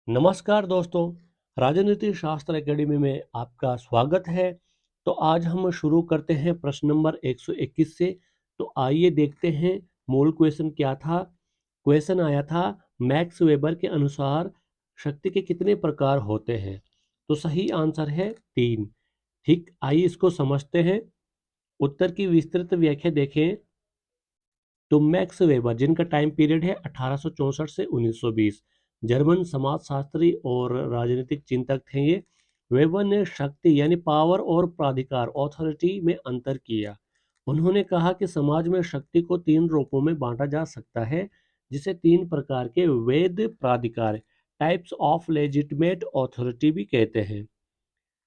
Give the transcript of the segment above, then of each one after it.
नमस्कार दोस्तों, राजनीति शास्त्र एकेडमी में आपका स्वागत है। तो आज हम शुरू करते हैं प्रश्न नंबर 121 से। तो आइए देखते हैं मूल क्वेश्चन क्या था। क्वेश्चन आया था, मैक्स वेबर के अनुसार शक्ति के कितने प्रकार होते हैं। तो सही आंसर है 3। ठीक, आइए इसको समझते हैं। उत्तर की विस्तृत व्याख्या देखें तो मैक्स वेबर, जिनका टाइम पीरियड है 1864 से 1920, जर्मन समाजशास्त्री और राजनीतिक चिंतक थे ये। वेबर ने शक्ति यानी पावर और प्राधिकार ऑथोरिटी में अंतर किया। उन्होंने कहा कि समाज में शक्ति को 3 रूपों में बांटा जा सकता है, जिसे 3 प्रकार के वैध प्राधिकार टाइप्स ऑफ लेजिटिमेट ऑथोरिटी भी कहते हैं।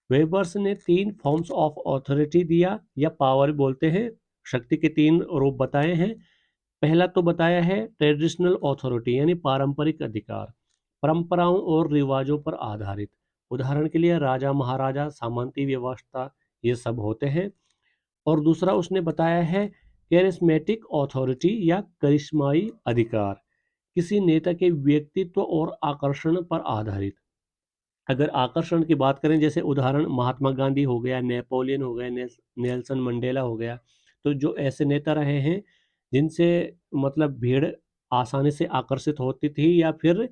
वेबर्स ने 3 फॉर्म्स ऑफ ऑथोरिटी दिया या पावर बोलते हैं। शक्ति के 3 रूप बताए हैं। पहला तो बताया है ट्रेडिशनल अथॉरिटी यानी पारंपरिक अधिकार, परंपराओं और रिवाजों पर आधारित। उदाहरण के लिए राजा महाराजा, सामंती व्यवस्था, ये सब होते हैं। और दूसरा उसने बताया है कैरिस्मेटिक अथॉरिटी या करिश्माई अधिकार, किसी नेता के व्यक्तित्व और आकर्षण पर आधारित। अगर आकर्षण की बात करें, जैसे उदाहरण महात्मा गांधी हो गया, नेपोलियन हो गया, नेल्सन मंडेला हो गया। तो जो ऐसे नेता रहे हैं जिनसे मतलब भीड़ आसानी से आकर्षित होती थी या फिर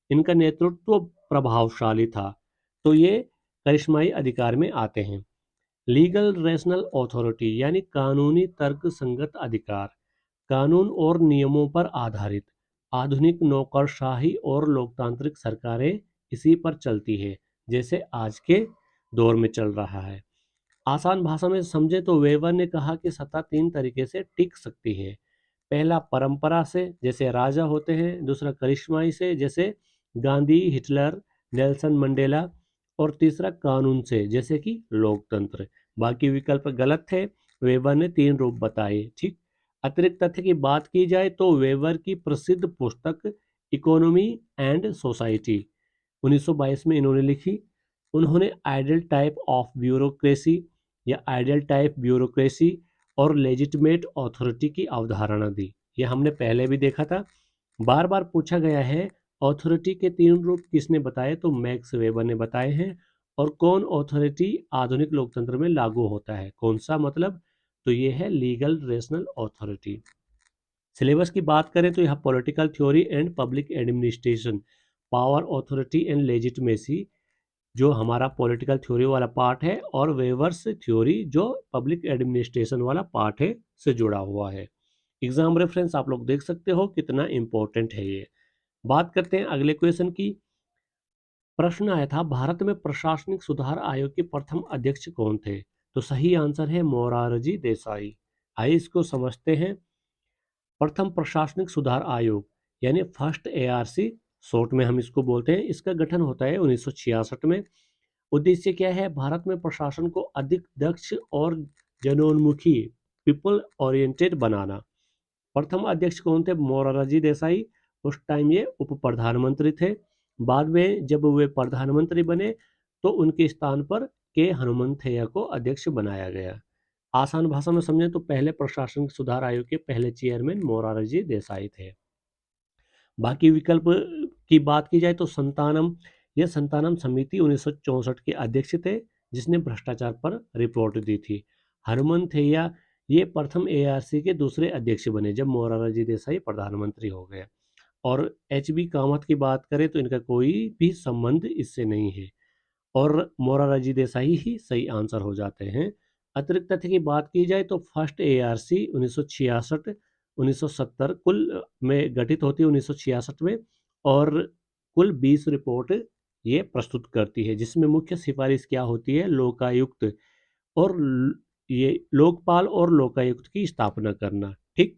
इनका नेतृत्व प्रभावशाली था, तो ये करिश्माई अधिकार में आते हैं। लीगल रेशनल अथॉरिटी यानी कानूनी तर्क संगत अधिकार, कानून और नियमों पर आधारित। आधुनिक नौकरशाही और लोकतांत्रिक सरकारें इसी पर चलती है, जैसे आज के दौर में चल रहा है। आसान भाषा में समझे तो वेबर ने कहा कि सत्ता 3 तरीके से टिक सकती है। पहला परंपरा से, जैसे राजा होते हैं। दूसरा करिश्माई से, जैसे गांधी, हिटलर, नेल्सन मंडेला। और तीसरा कानून से, जैसे कि लोकतंत्र। बाकी विकल्प गलत थे। वेबर ने 3 रूप बताए। ठीक। अतिरिक्त तथ्य की बात की जाए तो वेबर की प्रसिद्ध पुस्तक इकोनॉमी एंड सोसाइटी 1922 में इन्होंने लिखी। उन्होंने आइडियल टाइप ऑफ ब्यूरोक्रेसी या आइडियल टाइप ब्यूरोक्रेसी और लेजिटिमेट अथॉरिटी की अवधारणा दी। ये हमने पहले भी देखा था। बार बार पूछा गया है अथॉरिटी के 3 रूप किसने बताए, तो मैक्स वेबर ने बताए हैं। और कौन अथॉरिटी आधुनिक लोकतंत्र में लागू होता है, कौन सा मतलब, तो ये है लीगल रेशनल अथॉरिटी। सिलेबस की बात करें तो यहाँ political theory and public administration, power authority and legitimacy, जो हमारा पॉलिटिकल थ्योरी वाला पार्ट है, और वेवर्स थ्योरी जो पब्लिक एडमिनिस्ट्रेशन वाला पार्ट है से जुड़ा हुआ है। एग्जाम रेफरेंस आप लोग देख सकते हो कितना इंपॉर्टेंट है ये। बात करते हैं अगले क्वेश्चन की। प्रश्न आया था, भारत में प्रशासनिक सुधार आयोग के प्रथम अध्यक्ष कौन थे। तो सही आंसर है मोरारजी देसाई। आइए इसको समझते हैं। प्रथम प्रशासनिक सुधार आयोग यानी फर्स्ट एआरसी, शॉर्ट में हम इसको बोलते हैं, इसका गठन होता है 1966 में। उद्देश्य क्या है, भारत में प्रशासन को अधिक दक्ष और जनोन्मुखी, पीपल ओरिएंटेड बनाना। प्रथम अध्यक्ष कौन थे, मोरारजी देसाई। उस टाइम ये उप प्रधानमंत्री थे। बाद में जब वे प्रधानमंत्री बने तो उनके स्थान पर के हनुमंथैया को अध्यक्ष बनाया गया। आसान भाषा में समझें तो पहले प्रशासनिक सुधार आयोग के पहले चेयरमैन मोरारजी देसाई थे। बाकी विकल्प की बात की जाए तो संतानम, यह संतानम समिति 1964 के अध्यक्ष थे, जिसने भ्रष्टाचार पर रिपोर्ट दी थी। हनुमंथैया ये प्रथम एआरसी के दूसरे अध्यक्ष बने जब मोरारजी देसाई प्रधानमंत्री हो गए। और एच बी कामत की बात करें तो इनका कोई भी संबंध इससे नहीं है, और मोरारजी देसाई ही सही आंसर हो जाते हैं। अतिरिक्त तथ्य की बात की जाए तो फर्स्ट एआरसी 1966 1970 कुल में गठित होती है 1966 में। और कुल 20 रिपोर्ट ये प्रस्तुत करती है, जिसमें मुख्य सिफारिश क्या होती है, लोकायुक्त और ये लोकपाल और लोकायुक्त की स्थापना करना। ठीक,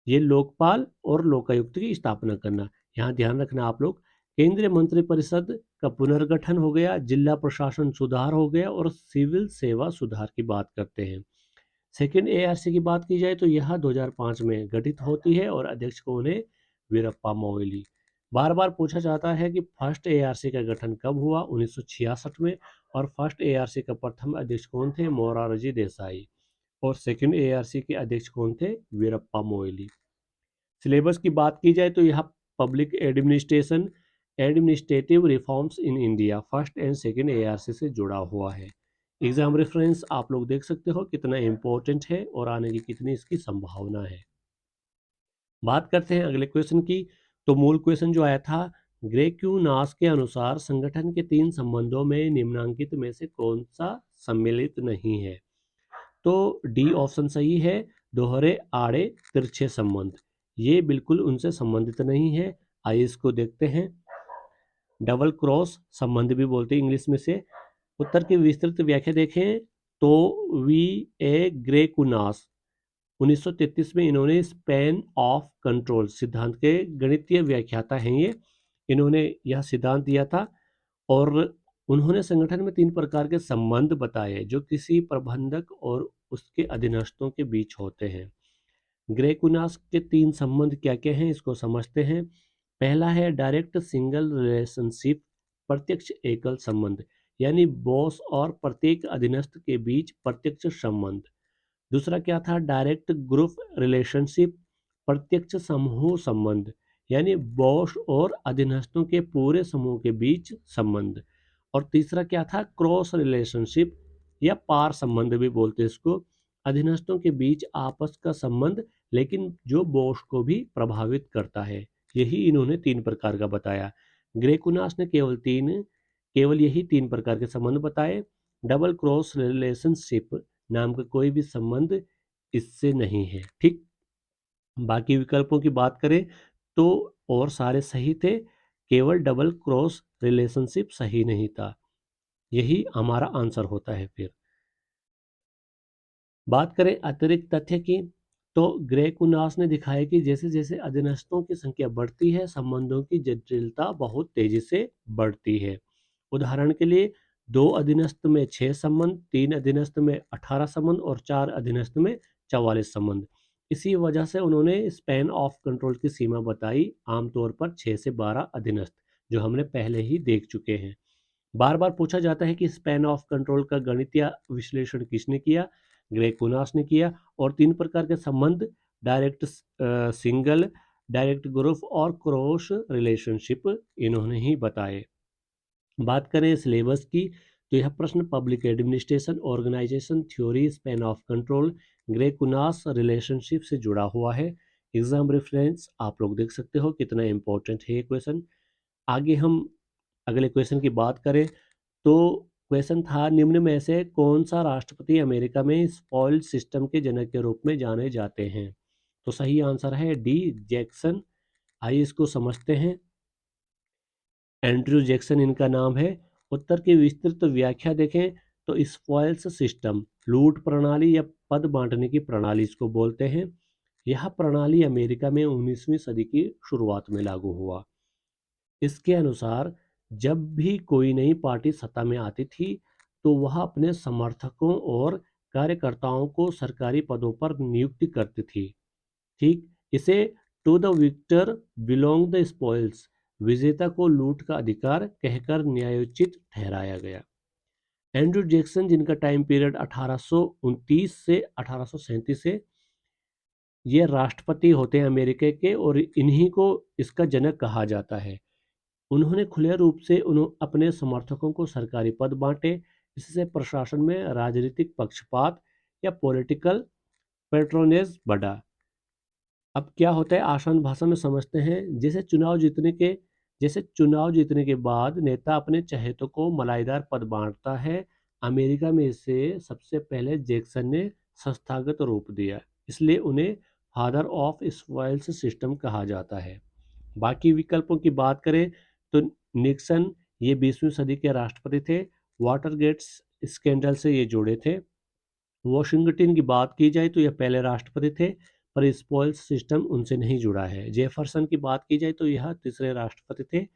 ये लोकपाल और लोकायुक्त की स्थापना करना। यहाँ ध्यान रखना आप लोग। केंद्रीय मंत्रिपरिषद का पुनर्गठन हो गया, जिला प्रशासन सुधार हो गया, और सिविल सेवा सुधार की बात करते हैं। सेकेंड एआरसी की बात की जाए तो यह 2005 में गठित होती है और अध्यक्ष कौन है, वीरप्पा मोइली। बार बार पूछा जाता है कि फर्स्ट एआरसी का गठन कब हुआ, 1966 में। और फर्स्ट एआरसी का प्रथम अध्यक्ष कौन थे, मोरारजी देसाई। और सेकेंड एआरसी के अध्यक्ष कौन थे, वीरप्पा मोइली। सिलेबस की बात की जाए तो यह public administration administrative reforms in India, first and second ARC से जुड़ा हुआ है। एग्जाम रेफरेंस आप लोग देख सकते हो कितना इम्पोर्टेंट है और आने की कितनी इसकी संभावना है। बात करते हैं अगले क्वेश्चन की। तो मूल क्वेश्चन जो आया था, ग्रेक्यूनास के अनुसार संगठन के 3 संबंधों में निम्नांकित में से कौन सा सम्मिलित नहीं है? तो डी ऑप्शन सही है, दोहरे आड़े तिरछे संबंध। ये बिल्कुल उनसे संबंधित नहीं है। आइए इसको देखते हैं। डबल क्रॉस संबंध भी बोलते हैं इंग्लिश में से। उत्तर की विस्तृत व्याख्या देखें तो वी ए ग्रेकुनास 1933 में इन्होंने स्पैन ऑफ कंट्रोल सिद्धांत के गणितीय व्याख्याता हैं ये। इन्होंने यह सिद्धांत दिया था और उन्होंने संगठन में 3 प्रकार के संबंध बताए जो किसी प्रबंधक और उसके अधीनस्थों के बीच होते हैं। ग्रेकुनास के 3 संबंध क्या क्या हैं इसको समझते हैं। पहला है डायरेक्ट सिंगल रिलेशनशिप, प्रत्यक्ष एकल संबंध, यानी बॉस और प्रत्येक अधीनस्थ के बीच प्रत्यक्ष संबंध। दूसरा क्या था, डायरेक्ट ग्रुप रिलेशनशिप, प्रत्यक्ष समूह संबंध, यानी बॉस और अधीनस्थों के पूरे समूह के बीच संबंध। और तीसरा क्या था, क्रॉस रिलेशनशिप या पार संबंध भी बोलते हैं इसको, अधीनस्थों के बीच आपस का संबंध लेकिन जो बॉस को भी प्रभावित करता है। यही इन्होंने 3 प्रकार का बताया। ग्रेकुनास ने केवल यही 3 प्रकार के संबंध बताए। डबल क्रॉस रिलेशनशिप नाम का कोई भी संबंध इससे नहीं है। ठीक, बाकी विकल्पों की बात करें तो और सारे सही थे, केवल डबल क्रॉस रिलेशनशिप सही नहीं था। यही हमारा आंसर होता है। फिर बात करें अतिरिक्त तथ्य की, तो ग्रेकुनास ने दिखाया कि जैसे जैसे अधीनस्थों की संख्या बढ़ती है संबंधों की जटिलता बहुत तेजी से बढ़ती है। उदाहरण के लिए 2 अधीनस्थ में 6 संबंध, 3 अधीनस्थ में 18 संबंध और 4 अधीनस्थ में 44 संबंध। इसी वजह से उन्होंने स्पैन ऑफ कंट्रोल की सीमा बताई, आमतौर पर 6 से 12 अधीनस्थ, जो हमने पहले ही देख चुके हैं। बार बार पूछा जाता है कि स्पैन ऑफ कंट्रोल का गणितीय विश्लेषण किसने किया? ग्रेकुनास ने किया। और 3 प्रकार के संबंध, डायरेक्ट सिंगल, डायरेक्ट ग्रुप और क्रॉस रिलेशनशिप, इन्होंने ही बताए। बात करें सिलेबस की, तो यह प्रश्न public administration, organisation theory, span of control, Graicunas relationship से जुड़ा हुआ है। एग्जाम रेफरेंस आप लोग देख सकते हो कितना इंपॉर्टेंट है ये क्वेश्चन। आगे हम अगले क्वेश्चन की बात करें तो क्वेश्चन था, निम्न में से कौन सा राष्ट्रपति अमेरिका में स्पॉइल्ड सिस्टम के जनक के रूप में जाने जाते हैं? तो सही आंसर है डी, जैक्सन। आइए इसको समझते हैं। एंड्रयू जैक्सन इनका नाम है। उत्तर की विस्तृत व्याख्या देखें तो स्पॉइल्स सिस्टम लूट प्रणाली या पद बांटने की प्रणाली इसको बोलते हैं। यह प्रणाली अमेरिका में 19वीं सदी की शुरुआत में लागू हुआ। इसके अनुसार जब भी कोई नई पार्टी सत्ता में आती थी तो वह अपने समर्थकों और कार्यकर्ताओं को सरकारी पदों पर नियुक्ति करती थी। ठीक, इसे to the victor belong the spoils, विजेता को लूट का अधिकार कहकर न्यायोचित ठहराया गया। एंड्रयू जैक्सन जिनका टाइम पीरियड 1829 से 1837 है, ये राष्ट्रपति होते हैं अमेरिका के और इन्हीं को इसका जनक कहा जाता है। उन्होंने खुले रूप से अपने समर्थकों को सरकारी पद बांटे। इससे प्रशासन में राजनीतिक पक्षपात या पॉलिटिकल पेट्रोनेज बढ़ा। अब क्या होता है, आसान भाषा में समझते हैं। जैसे चुनाव जीतने के बाद नेता अपने चहेतों को मलाईदार पद बांटता है, अमेरिका में इसे सबसे पहले जैक्सन ने संस्थागत रूप दिया, इसलिए उन्हें फादर ऑफ स्पॉइल्स सिस्टम कहा जाता है। बाकी विकल्पों की बात करें तो निक्सन ये 20वीं सदी के राष्ट्रपति थे, वाटरगेट स्कैंडल से ये जुड़े थे। वॉशिंगटन की बात की जाए तो यह पहले राष्ट्रपति थे, पर स्पॉइल्स सिस्टम उनसे नहीं जुड़ा है। जेफरसन की बात की जाए तो यह तीसरे राष्ट्रपति थे,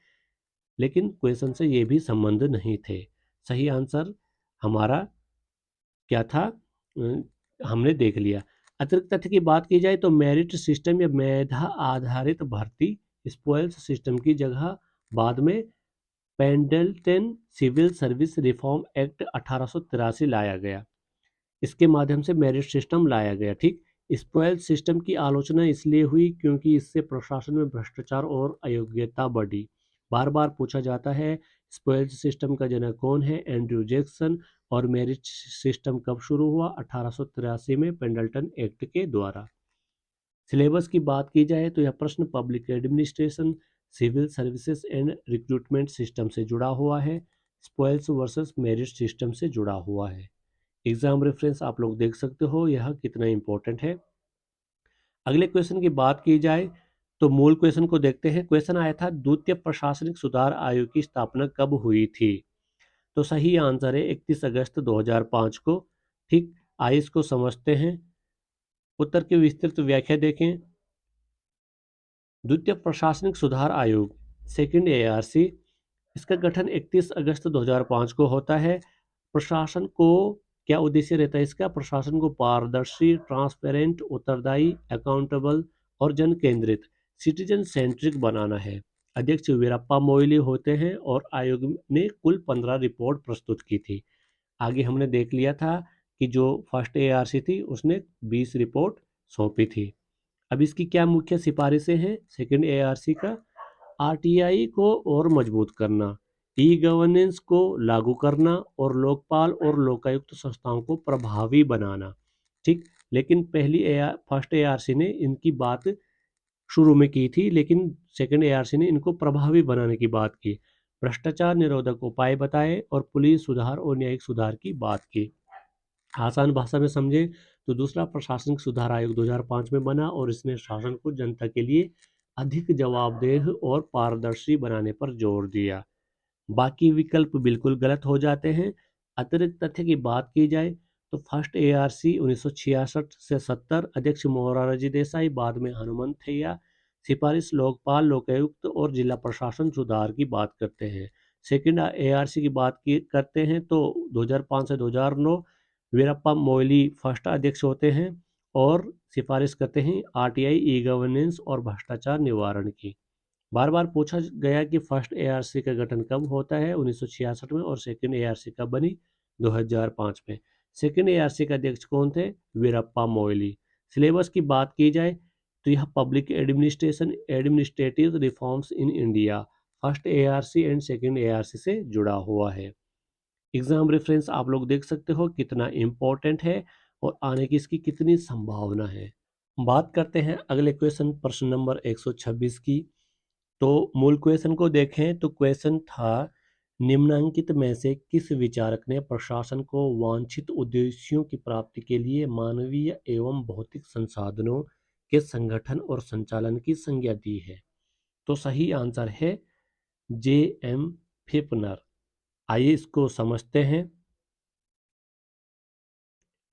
लेकिन क्वेश्चन से ये भी संबंध नहीं थे। सही आंसर हमारा क्या था, हमने देख लिया। अतिरिक्त तथ्य की बात की जाए तो मेरिट सिस्टम या मेधा आधारित भर्ती स्पॉइल्स सिस्टम की जगह बाद में Pendleton civil service reform act 1883 लाया गया। इसके माध्यम से मेरिट सिस्टम लाया गया। ठीक, स्पॉइल सिस्टम की आलोचना इसलिए हुई क्योंकि इससे प्रशासन में भ्रष्टाचार और अयोग्यता बढ़ी। बार बार पूछा जाता है। स्पोइल्स सिस्टम का जनक कौन है? Andrew Jackson. और मैरिज सिस्टम कब शुरू हुआ? 1883 में पेंडल्टन एक्ट के द्वारा। सिलेबस की बात की जाए तो यह प्रश्न public administration, civil services and recruitment system से जुड़ा हुआ है। स्पोइल्स वर्सेस मेरिट सिस्टम से जुड़ा हुआ है। एग्जाम रेफरेंस आप लोग देख सकते हो यह कितना इंपॉर्टेंट है। अगले क्वेश्चन की बात की जाए तो मूल क्वेश्चन को देखते हैं। क्वेश्चन आया था द्वितीय प्रशासनिक सुधार आयोग की स्थापना कब हुई थी? तो सही आंसर है 31 अगस्त 2005 को। ठीक, आइए इसको समझते हैं। उत्तर की विस्तृत व्याख्या देखें। द्वितीय प्रशासनिक सुधार आयोग, सेकंड एआरसी, इसका गठन 31 अगस्त 2005 को होता है। प्रशासन को क्या उद्देश्य रहता है इसका? प्रशासन को पारदर्शी, ट्रांसपेरेंट, उत्तरदायी, अकाउंटेबल और जन केंद्रित, सिटीजन सेंट्रिक बनाना है। अध्यक्ष वीरप्पा मोइली होते हैं और आयोग ने कुल 15 रिपोर्ट प्रस्तुत की थी। आगे हमने देख लिया था कि जो फर्स्ट एआरसी थी उसने 20 रिपोर्ट सौंपी थी। अब इसकी क्या मुख्य सिफारिशें हैं सेकंड एआरसी का? आरटीआई को और मजबूत करना, ई गवर्नेंस को लागू करना और लोकपाल और लोकायुक्त संस्थाओं को प्रभावी बनाना। ठीक, लेकिन फर्स्ट एआरसी ने इनकी बात शुरू में की थी, लेकिन सेकंड एआरसी ने इनको प्रभावी बनाने की बात की। भ्रष्टाचार निरोधक उपाय बताए और पुलिस सुधार और न्यायिक सुधार की बात की। आसान भाषा में समझे तो दूसरा प्रशासनिक सुधार आयोग 2005 में बना और इसने शासन को जनता के लिए अधिक जवाबदेह और पारदर्शी बनाने पर जोर दिया। बाकी विकल्प बिल्कुल गलत हो जाते हैं। अतिरिक्त तथ्य की बात की जाए तो फर्स्ट एआरसी 1966 से 70, अध्यक्ष मोरारजी देसाई, बाद में हनुमंतैया। सिफारिश लोकपाल, लोकायुक्त और जिला प्रशासन सुधार की बात करते हैं। सेकंड एआरसी की बात की करते हैं तो 2005 से 2009 वीरप्पा मोइली फर्स्ट अध्यक्ष होते हैं और सिफारिश करते हैं आरटीआई, ई गवर्नेंस और भ्रष्टाचार निवारण की। बार बार पूछा गया कि फर्स्ट एआरसी का गठन कब होता है? 1966 में। और सेकंड एआरसी कब बनी? 2005 में। सेकंड एआरसी का अध्यक्ष कौन थे? वीरप्पा मोइली। सिलेबस की बात की जाए तो यह public administration, administrative reforms in India, first ARC and second ARC से जुड़ा हुआ है। एग्जाम रेफरेंस आप लोग देख सकते हो कितना इम्पोर्टेंट है और आने की इसकी कितनी संभावना है। बात करते हैं अगले क्वेश्चन, प्रश्न नंबर 126 की। तो मूल क्वेश्चन को देखें तो क्वेश्चन था निम्नलिखित में से किस विचारक ने प्रशासन को वांछित उद्देश्यों की प्राप्ति के लिए मानवीय एवं भौतिक संसाधनों के संगठन और संचालन की संज्ञा दी है? तो सही आंसर है जे एम फिपनर। आइए इसको समझते हैं।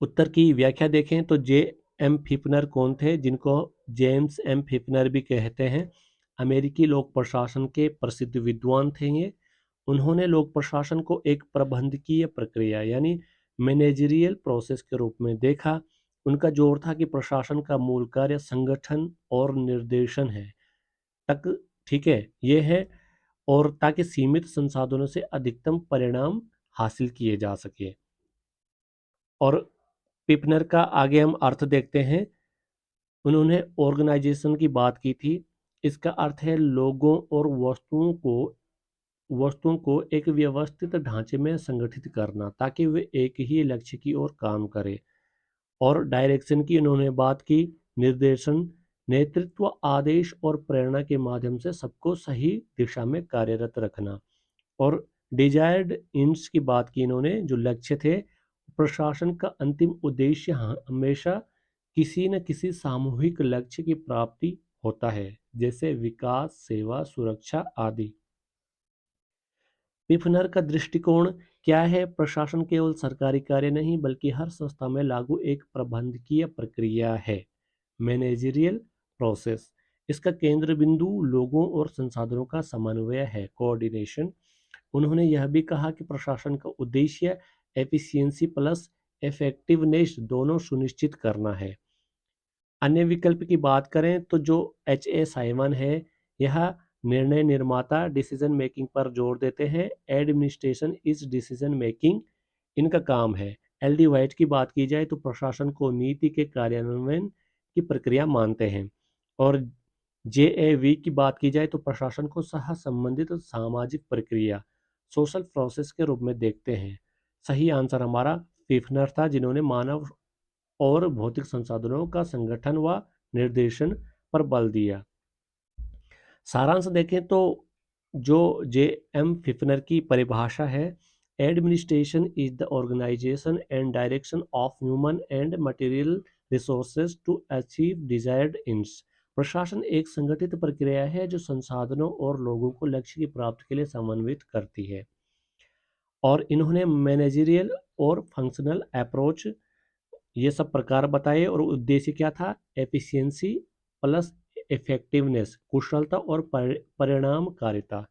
उत्तर की व्याख्या देखें तो जे एम फिपनर कौन थे, जिनको जेम्स एम फिपनर भी कहते हैं? अमेरिकी लोक प्रशासन के प्रसिद्ध विद्वान थे ये। उन्होंने लोक प्रशासन को एक प्रबंधकीय प्रक्रिया यानी मैनेजरियल प्रोसेस के रूप में देखा। उनका जोर था कि प्रशासन का मूल कार्य संगठन और निर्देशन है तक, ठीक है, ये है, और ताकि सीमित संसाधनों से अधिकतम परिणाम हासिल किए जा सके। और पिपनर का आगे हम अर्थ देखते हैं। उन्होंने ऑर्गेनाइजेशन की बात की थी। इसका अर्थ है लोगों और वस्तुओं को एक व्यवस्थित ढांचे में संगठित करना ताकि वे एक ही लक्ष्य की ओर काम करें। और डायरेक्शन की उन्होंने बात की। निर्देशन, नेतृत्व, आदेश और प्रेरणा के माध्यम से सबको सही दिशा में कार्यरत रखना। और डिजायर्ड एंड्स की बात की इन्होंने, जो लक्ष्य थे। प्रशासन का अंतिम उद्देश्य हमेशा किसी न किसी सामूहिक लक्ष्य की प्राप्ति होता है, जैसे विकास, सेवा, सुरक्षा आदि। पिफनर का दृष्टिकोण क्या है? प्रशासन केवल सरकारी कार्य नहीं बल्कि हर संस्था में लागू एक प्रबंधकीय प्रक्रिया है, मैनेजरियल प्रोसेस। इसका केंद्र बिंदु लोगों और संसाधनों का समन्वय है, कोऑर्डिनेशन। उन्होंने यह भी कहा कि प्रशासन का उद्देश्य एफिशिएंसी प्लस इफेक्टिवनेस दोनों सुनिश्चित करना है। अन्य विकल्प की बात करें तो जो एच ए साइमन है, यह निर्णय निर्माता, डिसीजन मेकिंग पर जोर देते हैं। एडमिनिस्ट्रेशन इज डिसीजन मेकिंग इनका काम है। एल डी वाइट की बात की जाए तो प्रशासन को नीति के कार्यान्वयन की प्रक्रिया मानते हैं। और JAV की बात की जाए तो प्रशासन को सह संबंधित सामाजिक प्रक्रिया, सोशल प्रोसेस के रूप में देखते हैं। सही आंसर हमारा फिफनर था, जिन्होंने मानव और भौतिक संसाधनों का संगठन व निर्देशन पर बल दिया। सारांश देखें तो जो J.M. फिफनर की परिभाषा है, administration is the organisation and direction of human and material resources to achieve desired ends. प्रशासन एक संगठित प्रक्रिया है जो संसाधनों और लोगों को लक्ष्य की प्राप्ति के लिए समन्वित करती है। और इन्होंने मैनेजरियल और फंक्शनल अप्रोच ये सब प्रकार बताए, और उद्देश्य क्या था? एफिशिएंसी प्लस इफेक्टिवनेस, कुशलता और परिणामकारिता।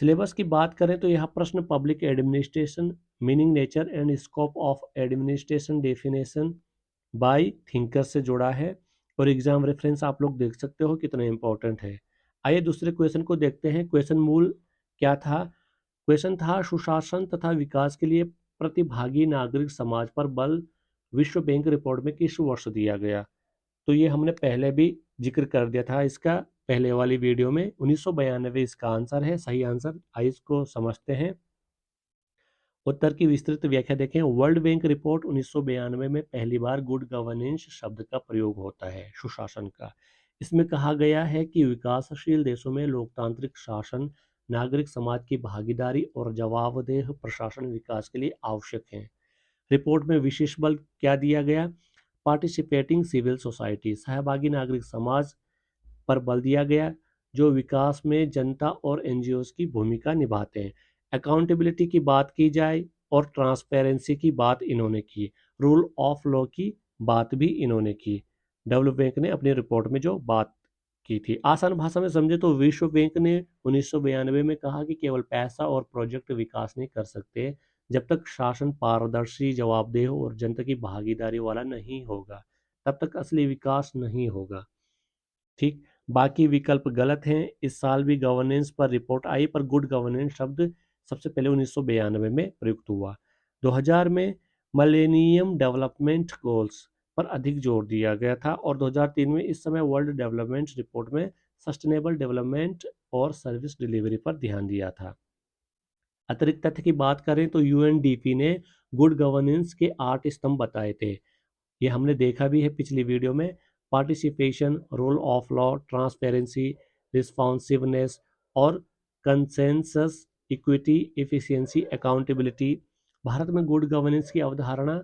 सिलेबस की बात करें तो यह प्रश्न public administration, meaning, nature and scope of administration definition bye thinker से जुड़ा है, और एग्जाम रेफरेंस आप लोग देख सकते हो कितना इंपॉर्टेंट है। आइए दूसरे क्वेश्चन को देखते हैं। क्वेश्चन मूल क्या था? क्वेश्चन था सुशासन तथा विकास के लिए प्रतिभागी नागरिक समाज पर बल विश्व बैंक रिपोर्ट में किस वर्ष दिया गया? तो ये हमने पहले भी जिक्र कर दिया था इसका पहले वाली वीडियो में। 1992 इसका आंसर है, सही आंसर। आइए इसको समझते हैं। उत्तर की विस्तृत व्याख्या देखें। वर्ल्ड बैंक रिपोर्ट 1992 में पहली बार गुड गवर्नेंस शब्द का प्रयोग होता है, सुशासन का। इसमें कहा गया है कि विकासशील देशों में लोकतांत्रिक शासन, नागरिक समाज की भागीदारी और जवाबदेह प्रशासन विकास के लिए आवश्यक है। रिपोर्ट में विशेष बल क्या दिया गया? पार्टिसिपेटिंग सिविल सोसाइटी, सहभागी नागरिक समाज पर बल दिया गया, जो विकास में जनता और एनजीओज की भूमिका निभाते हैं। अकाउंटेबिलिटी की बात की जाए और ट्रांसपेरेंसी की बात इन्होंने की। रूल ऑफ लॉ की बात भी इन्होंने की। डेवलप बैंक ने अपनी रिपोर्ट में जो बात की थी, आसान भाषा में समझे तो विश्व बैंक ने 1992 में कहा कि केवल पैसा और प्रोजेक्ट विकास नहीं कर सकते जब तक शासन पारदर्शी, जवाबदेह और जनता की भागीदारी वाला नहीं होगा, तब तक असली विकास नहीं होगा। ठीक, बाकी विकल्प गलत हैं। इस साल भी गवर्नेंस पर रिपोर्ट आई, पर गुड गवर्नेंस शब्द सबसे पहले 1992 में प्रयुक्त हुआ। 2000 में मिलेनियम डेवलपमेंट गोल्स पर अधिक जोर दिया गया था, और 2003 में इस समय वर्ल्ड डेवलपमेंट रिपोर्ट में सस्टेनेबल डेवलपमेंट और सर्विस डिलीवरी पर ध्यान दिया था। अतिरिक्त तथ्य की बात करें तो यूएनडीपी ने गुड गवर्नेंस के 8 स्तंभ बताए थे। ये हमने देखा भी है पिछली वीडियो में। Participation, role of law, transparency, responsiveness और consensus, equity, efficiency, accountability. Bharat में गुड गवर्नेंस की अवधारणा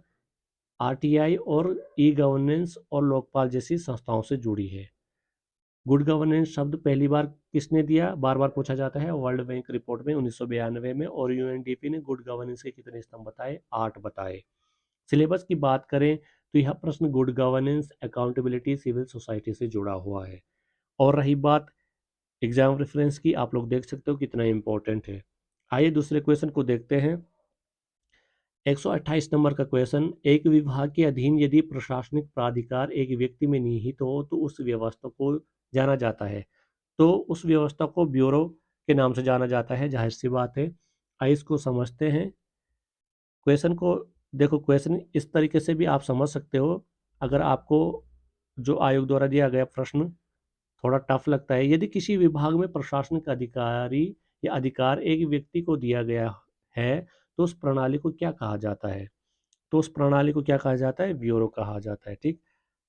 आरटीआई और ई गवर्नेंस और लोकपाल जैसी संस्थाओं से जुड़ी है। गुड गवर्नेंस शब्द पहली बार किसने दिया? बार बार पूछा जाता है। वर्ल्ड बैंक रिपोर्ट में 1992 में। और यूएनडीपी ने गुड गवर्नेंस के कितने स्तंभ बताए? 8 बताए। सिलेबस की बात करें तो यह प्रश्न good governance, accountability, civil society से जुड़ा हुआ है। और रही बात एग्जाम रेफरेंस की, आप लोग देख सकते हो कितना इंपॉर्टेंट है। आइए दूसरे क्वेश्चन को देखते हैं। 128 नंबर का क्वेश्चन, एक विभाग के अधीन यदि प्रशासनिक प्राधिकार एक व्यक्ति में निहित हो तो उस व्यवस्था को जाना जाता है। तो उस व्यवस्था को ब्यूरो के नाम से जाना जाता है, जाहिर सी बात है। आइए इसको समझते हैं। क्वेश्चन को देखो, क्वेश्चन इस तरीके से भी आप समझ सकते हो। अगर आपको जो आयोग द्वारा दिया गया प्रश्न थोड़ा टफ लगता है, यदि किसी विभाग में प्रशासनिक अधिकारी या अधिकार एक व्यक्ति को दिया गया है तो उस प्रणाली को क्या कहा जाता है? तो उस प्रणाली को क्या कहा जाता है? ब्यूरो कहा जाता है। ठीक,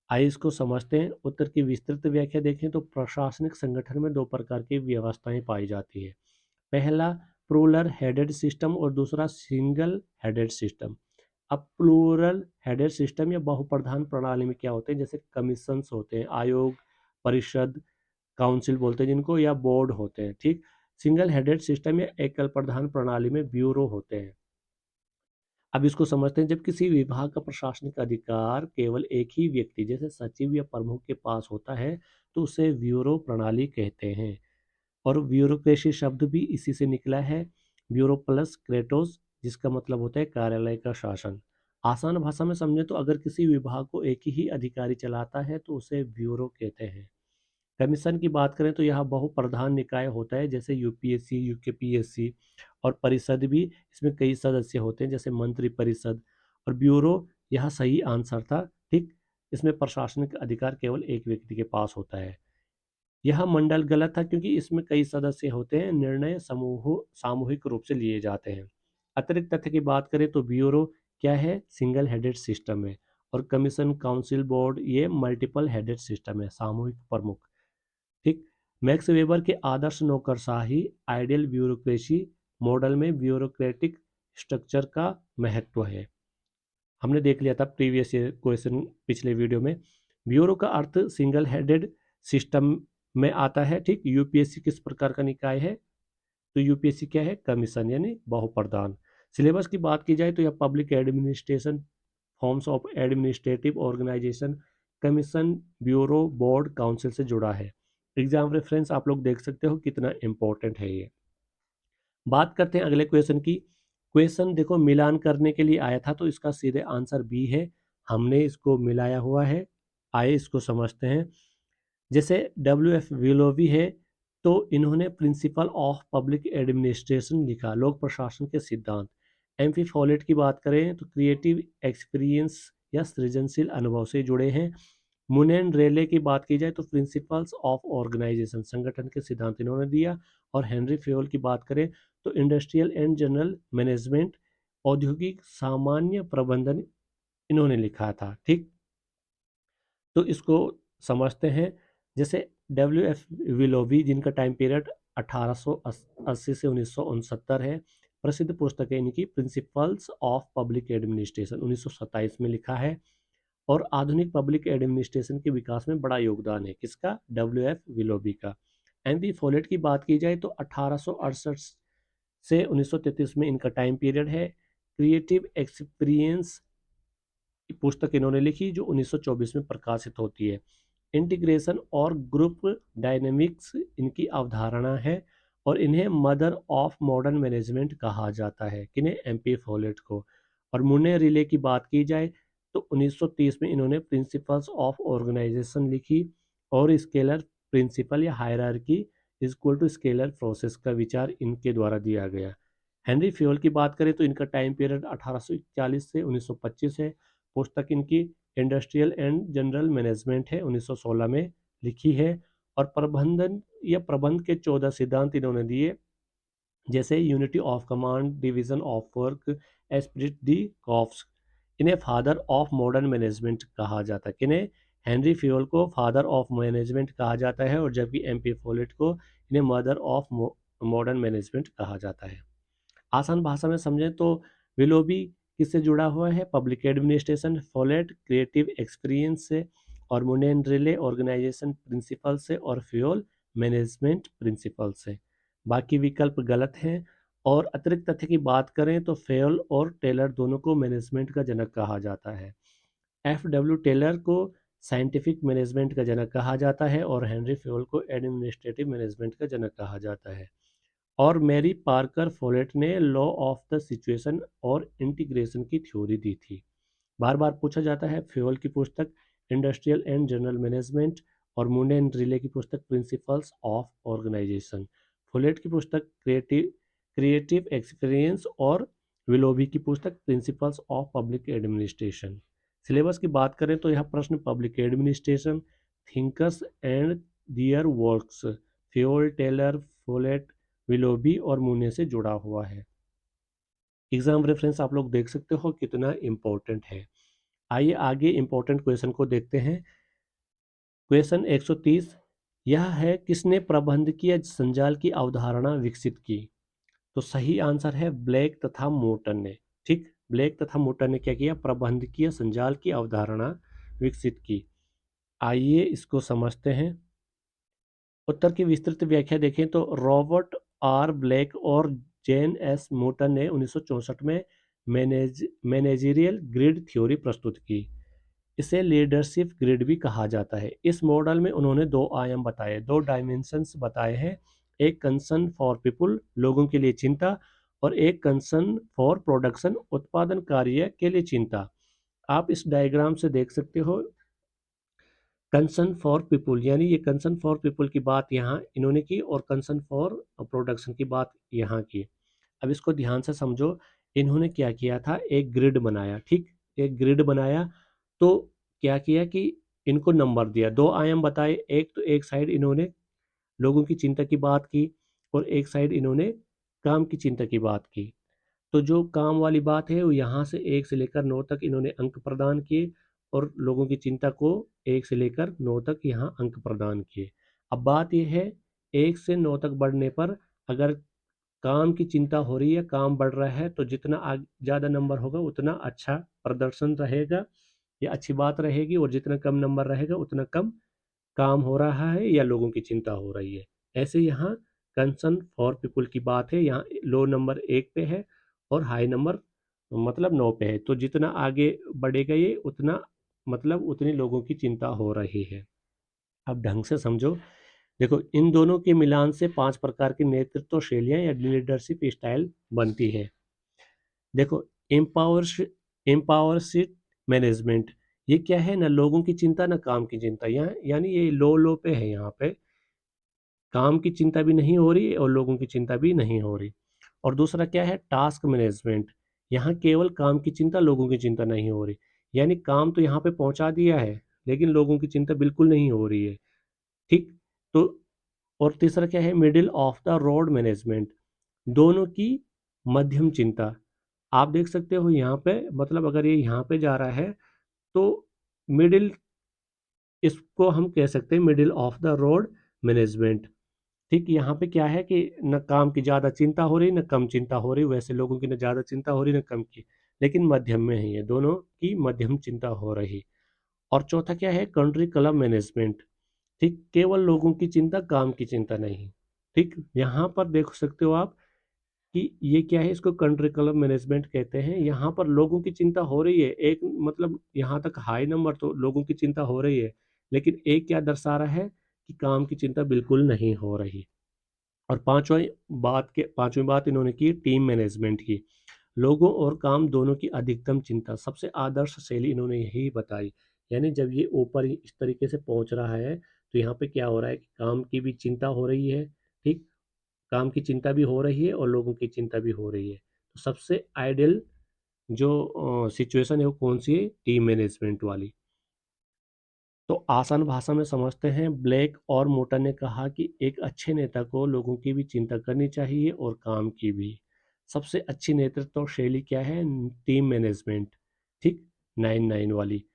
आइए इसको समझते हैं। उत्तर की विस्तृत व्याख्या देखें तो प्रशासनिक संगठन में दो प्रकार की व्यवस्थाएं पाई जाती है। पहला प्लूरल हेडेड सिस्टम और दूसरा सिंगल हेडेड सिस्टम। अब प्लूरल हेडेड सिस्टम या बहुप्रधान प्रणाली में क्या होते हैं? जैसे कमीशंस होते हैं, आयोग, परिषद, काउंसिल बोलते हैं जिनको, या बोर्ड होते हैं। ठीक, सिंगल हेडेड सिस्टम या एकल प्रधान प्रणाली में ब्यूरो होते हैं। अब इसको समझते हैं। जब किसी विभाग का प्रशासनिक अधिकार केवल एक ही व्यक्ति जैसे सचिव या प्रमुख के पास होता है तो उसे ब्यूरो प्रणाली कहते हैं। और ब्यूरोक्रेसी शब्द भी इसी से निकला है, ब्यूरो प्लस क्रेटोस, जिसका मतलब होता है कार्यालय का शासन। आसान भाषा में समझे तो अगर किसी विभाग को एक ही अधिकारी चलाता है तो उसे ब्यूरो कहते हैं। कमीशन की बात करें तो यह बहुप्रधान निकाय होता है, जैसे यूपीएससी, यूकेपीएससी। और परिषद भी, इसमें कई सदस्य होते हैं जैसे मंत्री परिषद। और ब्यूरो यह सही आंसर था। ठीक, इसमें प्रशासनिक अधिकार केवल एक व्यक्ति के पास होता है। यह मंडल गलत था क्योंकि इसमें कई सदस्य होते हैं, निर्णय सामूहिक रूप से लिए जाते हैं। अतिरिक्त तथ्य की बात करें तो ब्यूरो क्या है, सिंगल हेडेड सिस्टम है, और कमीशन, काउंसिल, बोर्ड ये मल्टीपल हेडेड सिस्टम है, सामूहिक प्रमुख। ठीक। मैक्स वेबर के आदर्श नौकरशाही आइडियल ब्यूरोक्रेसी मॉडल में ब्यूरोक्रेटिक स्ट्रक्चर का महत्व है। हमने देख लिया था प्रीवियस ईयर क्वेश्चन पिछले वीडियो में। ब्यूरो का अर्थ सिंगल हेडेड सिस्टम में आता है। ठीक। यूपीएससी किस प्रकार का निकाय है, तो यूपीएससी क्या है, कमीशन यानी बहुप्रधान। सिलेबस की बात की जाए तो यह public administration, forms of administrative organisation, commission, bureau, board, council से जुड़ा है। एग्जाम रेफरेंस आप लोग देख सकते हो कितना इंपॉर्टेंट है ये। बात करते हैं अगले क्वेश्चन की। क्वेश्चन देखो मिलान करने के लिए आया था, तो इसका सीधे आंसर बी है। हमने इसको मिलाया हुआ है। आइए इसको समझते हैं। जैसे डब्ल्यू एफ विलोवी है, तो इन्होंने प्रिंसिपल ऑफ पब्लिक एडमिनिस्ट्रेशन लिखा, लोक प्रशासन के सिद्धांत। एम्फी फॉलेट की बात करें तो क्रिएटिव एक्सपीरियंस या सृजनशील अनुभव से जुड़े हैं। मुनेन रेले की बात की जाए तो प्रिंसिपल्स ऑफ ऑर्गेनाइजेशन, संगठन के सिद्धांत इन्होंने दिया। और हेनरी फ्योल की बात करें तो इंडस्ट्रियल एंड जनरल मैनेजमेंट, औद्योगिक सामान्य प्रबंधन इन्होंने लिखा था। ठीक। तो इसको समझते हैं। जैसे डब्ल्यू एफ विलोवी, जिनका टाइम पीरियड 1880 से 1969 है, प्रसिद्ध पुस्तक है इनकी प्रिंसिपल्स ऑफ पब्लिक एडमिनिस्ट्रेशन, 1927 में लिखा है। और आधुनिक पब्लिक एडमिनिस्ट्रेशन के विकास में बड़ा योगदान है किसका, डब्ल्यू एफ विलोबी का। एमपी फॉलेट की बात की जाए तो 1868 से 1933 में इनका टाइम पीरियड है। क्रिएटिव एक्सपीरियंस पुस्तक इन्होंने लिखी जो 1924 में प्रकाशित होती है। इंटीग्रेशन और ग्रुप डायनेमिक्स इनकी अवधारणा है, और इन्हें मदर ऑफ मॉडर्न मैनेजमेंट कहा जाता है, किन्हें, एमपी फॉलेट को। और मुन्ने रिले की बात की जाए तो 1930 में इन्होंने प्रिंसिपल्स ऑफ ऑर्गेनाइजेशन लिखी, और स्केलर प्रिंसिपल या hierarchy equal to scalar process का विचार इनके द्वारा दिया गया। हेनरी फ्योल की बात करें तो इनका टाइम पीरियड 1841 से 1925 है। पुस्तक इनकी इंडस्ट्रियल एंड जनरल मैनेजमेंट है, 1916 में लिखी है। और प्रबंधन या प्रबंध के 14 सिद्धांत इन्होंने दिए, जैसे unity of command, division of work, Spirit the coughs. इन्हें फादर ऑफ मॉडर्न मैनेजमेंट कहा जाता है, किन्हें, हेनरी फ्योल को फादर ऑफ मैनेजमेंट कहा जाता है, और जबकि एमपी फॉलेट को इन्हें मदर ऑफ मॉडर्न मैनेजमेंट कहा जाता है। आसान भाषा में समझें तो विलोबी किससे जुड़ा हुआ है, public administration, Follett creative experience से, और मुनेन रिले ऑर्गेनाइजेशन प्रिंसिपल से, और फ्यूल मैनेजमेंट प्रिंसिपल से। बाकी विकल्प गलत हैं। और अतिरिक्त तथ्य की बात करें तो फेयल और टेलर दोनों को मैनेजमेंट का जनक कहा जाता है। एफ टेलर को साइंटिफिक मैनेजमेंट का जनक कहा जाता है, और हेनरी फ्योल को एडमिनिस्ट्रेटिव मैनेजमेंट का जनक कहा जाता है। और मैरी पार्कर फोलेट ने लॉ ऑफ द सिचुएशन और इंटीग्रेशन की थ्योरी दी थी। बार बार पूछा जाता है। फ्योल की पुस्तक इंडस्ट्रियल एंड जनरल मैनेजमेंट, और मुंडे एंड रिले की पुस्तक प्रिंसिपल्स ऑफ ऑर्गेनाइजेशन, फोलेट की पुस्तक क्रिएटिव क्रिएटिव एक्सपीरियंस, और विलोबी की पुस्तक principles of public administration. Syllabus की बात करें तो यह प्रश्न public administration, thinkers and their works, Fayol, Taylor, Follett, Willoughby और मुने से जुड़ा हुआ है। एग्जाम रेफरेंस आप लोग देख सकते हो कितना इंपॉर्टेंट है। आइए आगे इंपॉर्टेंट क्वेश्चन को देखते हैं। क्वेश्चन 130 यह है, किसने प्रबंधकीय संजाल की अवधारणा विकसित की। तो सही आंसर है ब्लैक तथा मोर्टन ने। ठीक। ब्लैक तथा मोर्टन ने क्या किया, प्रबंधकीय संजाल की अवधारणा विकसित की। आइए इसको समझते हैं। उत्तर की विस्तृत व्याख्या देखें तो रॉबर्ट आर ब्लैक और जेन एस मोर्टन ने 1964 में मैनेजरियल ग्रिड थ्योरी प्रस्तुत की। इसे लीडरशिप ग्रिड भी कहा जाता है। इस मॉडल में उन्होंने दो आयाम बताए, दो डायमेंशंस बताए हैं। एक कंसर्न फॉर पीपुल, लोगों के लिए चिंता, और एक कंसर्न फॉर प्रोडक्शन, उत्पादन कार्य के लिए चिंता। आप इस डायग्राम से देख सकते हो कंसर्न फॉर पीपुल, यानी ये कंसर्न फॉर पीपुल की बात यहाँ इन्होंने की, और कंसर्न फॉर प्रोडक्शन की बात यहाँ की। अब इसको ध्यान से समझो। इन्होंने क्या किया था, एक ग्रिड बनाया। ठीक। एक ग्रिड बनाया तो क्या किया कि इनको नंबर दिया, दो आयाम बताए। एक तो एक साइड इन्होंने लोगों की चिंता की बात की और एक साइड इन्होंने काम की चिंता की बात की। तो जो काम वाली बात है वो यहाँ से 1 से लेकर 9 तक इन्होंने अंक प्रदान किए और लोगों की चिंता को 1 से लेकर 9 तक यहाँ अंक प्रदान किए। अब बात ये है 1 से 9 तक बढ़ने पर अगर काम की चिंता हो रही है, काम बढ़ रहा है तो जितना ज़्यादा नंबर होगा उतना अच्छा प्रदर्शन रहेगा या अच्छी बात रहेगी और जितना कम नंबर रहेगा उतना कम काम हो रहा है या लोगों की चिंता हो रही है। ऐसे यहाँ कंसर्न फॉर पीपल की बात है, यहाँ लो नंबर 1 पे है और हाई नंबर मतलब 9 पे है। तो जितना आगे बढ़ेगा ये उतना मतलब उतनी लोगों की चिंता हो रही है। अब ढंग से समझो। देखो इन दोनों के मिलान से 5 प्रकार की नेतृत्व शैलियाँ या लीडरशिप स्टाइल बनती है। देखो एम्पावरशिप मैनेजमेंट, ये क्या है ना लोगों की चिंता ना काम की चिंता, यहाँ यानी ये लो पे है, यहाँ पे काम की चिंता भी नहीं हो रही और लोगों की चिंता भी नहीं हो रही। और दूसरा क्या है टास्क मैनेजमेंट, यहाँ केवल काम की चिंता लोगों की चिंता नहीं हो रही, यानी काम तो यहाँ पे पहुँचा दिया है लेकिन लोगों की चिंता बिल्कुल नहीं हो रही है। ठीक। तो और तीसरा क्या है middle of the road management, दोनों की मध्यम चिंता। आप देख सकते हो यहाँ पे मतलब अगर ये यहाँ पे जा रहा है तो मिडिल, इसको हम कह सकते हैं middle of the road management. ठीक, यहाँ पे क्या है कि न काम की ज़्यादा चिंता हो रही न कम चिंता हो रही, वैसे लोगों की न ज़्यादा चिंता हो रही न कम की, लेकिन मध्यम में है, ये दोनों की मध्यम चिंता हो रही। और चौथा क्या है कंट्री क्लब मैनेजमेंट। ठीक, केवल लोगों की चिंता काम की चिंता नहीं। ठीक, यहाँ पर देख सकते हो आप कि ये क्या है, इसको कंट्री क्लब मैनेजमेंट कहते हैं। यहाँ पर लोगों की चिंता हो रही है, एक मतलब यहाँ तक हाई नंबर तो लोगों की चिंता हो रही है, लेकिन एक क्या दर्शा रहा है कि काम की चिंता बिल्कुल नहीं हो रही। और पांचवी बात इन्होंने की टीम मैनेजमेंट की, लोगों और काम दोनों की अधिकतम चिंता, सबसे आदर्श शैली इन्होंने यही बताई। यानी जब ये ऊपर इस तरीके से पहुंच रहा है तो यहाँ पे क्या हो रहा है कि काम की भी चिंता हो रही है। ठीक, काम की चिंता भी हो रही है और लोगों की चिंता भी हो रही है। तो सबसे आइडियल जो सिचुएशन है वो कौन सी है, टीम मैनेजमेंट वाली। तो आसान भाषा में समझते हैं, ब्लेक और मोटा ने कहा कि एक अच्छे नेता को लोगों की भी चिंता करनी चाहिए और काम की भी। सबसे अच्छी नेतृत्व शैली क्या है, टीम मैनेजमेंट। ठीक, 9-9 वाली।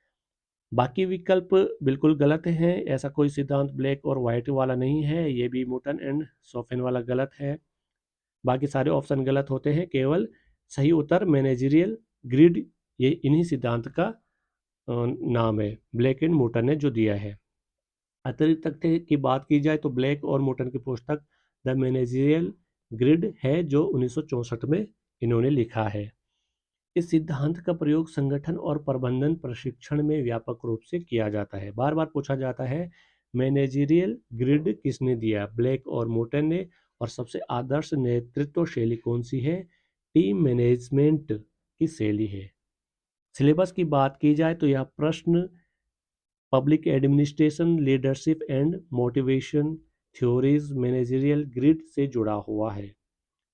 बाकी विकल्प बिल्कुल गलत हैं, ऐसा कोई सिद्धांत ब्लैक और वाइट वाला नहीं है, ये भी मोटन एंड सोफेन वाला गलत है। बाकी सारे ऑप्शन गलत होते हैं, केवल सही उत्तर मैनेजरियल ग्रिड ये इन्हीं सिद्धांत का नाम है, ब्लैक एंड मोटन ने जो दिया है। अतिरिक्त तथ्य की बात की जाए तो ब्लैक और मोटन की पुस्तक द मैनेजरियल ग्रिड है जो 1964 में इन्होंने लिखा है। इस सिद्धांत का प्रयोग संगठन और प्रबंधन प्रशिक्षण में व्यापक रूप से किया जाता है। बार बार पूछा जाता है मैनेजरियल ग्रिड किसने दिया, ब्लैक और मोटन ने। और सबसे आदर्श नेतृत्व शैली कौन सी है, टीम मैनेजमेंट की शैली है। सिलेबस की बात की जाए तो यह प्रश्न public administration, leadership and motivation theories, managerial grid से जुड़ा हुआ है।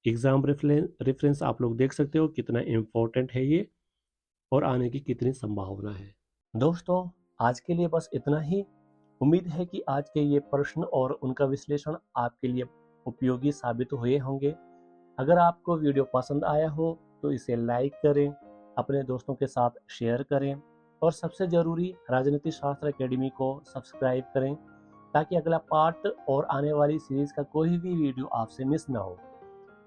एग्जाम रेफरेंस आप लोग देख सकते हो कितना इम्पोर्टेंट है ये और आने की कितनी संभावना है। दोस्तों आज के लिए बस इतना ही। उम्मीद है कि आज के ये प्रश्न और उनका विश्लेषण आपके लिए उपयोगी साबित हुए होंगे। अगर आपको वीडियो पसंद आया हो तो इसे लाइक करें, अपने दोस्तों के साथ शेयर करें और सबसे ज़रूरी राजनीति शास्त्र एकेडमी को सब्सक्राइब करें ताकि अगला पार्ट और आने वाली सीरीज़ का कोई भी वीडियो आपसे मिस ना हो।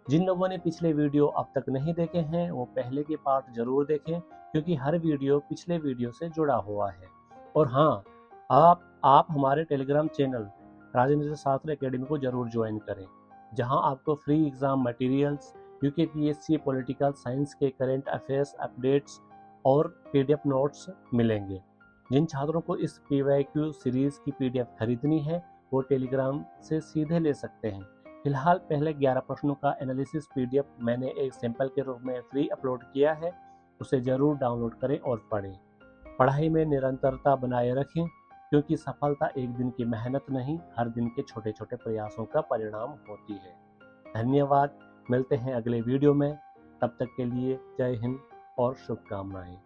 जिन लोगों ने पिछले वीडियो अब तक नहीं देखे हैं वो पहले के पार्ट जरूर देखें क्योंकि हर वीडियो पिछले वीडियो से जुड़ा हुआ है। और हाँ, आप हमारे टेलीग्राम चैनल राजनीति शास्त्र एकेडमी को जरूर ज्वाइन करें जहां आपको free exam materials, UKPSC political science के करंट अफेयर्स अपडेट्स और पीडीएफ नोट्स मिलेंगे। जिन छात्रों को इस पीवाईक्यू सीरीज की पीडीएफ खरीदनी है वो टेलीग्राम से सीधे ले सकते हैं। फिलहाल पहले 11 प्रश्नों का एनालिसिस पीडीएफ मैंने एक सैंपल के रूप में फ्री अपलोड किया है, उसे जरूर डाउनलोड करें और पढ़ें। पढ़ाई में निरंतरता बनाए रखें क्योंकि सफलता एक दिन की मेहनत नहीं, हर दिन के छोटे छोटे प्रयासों का परिणाम होती है। धन्यवाद, मिलते हैं अगले वीडियो में, तब तक के लिए जय हिंद और शुभकामनाएं।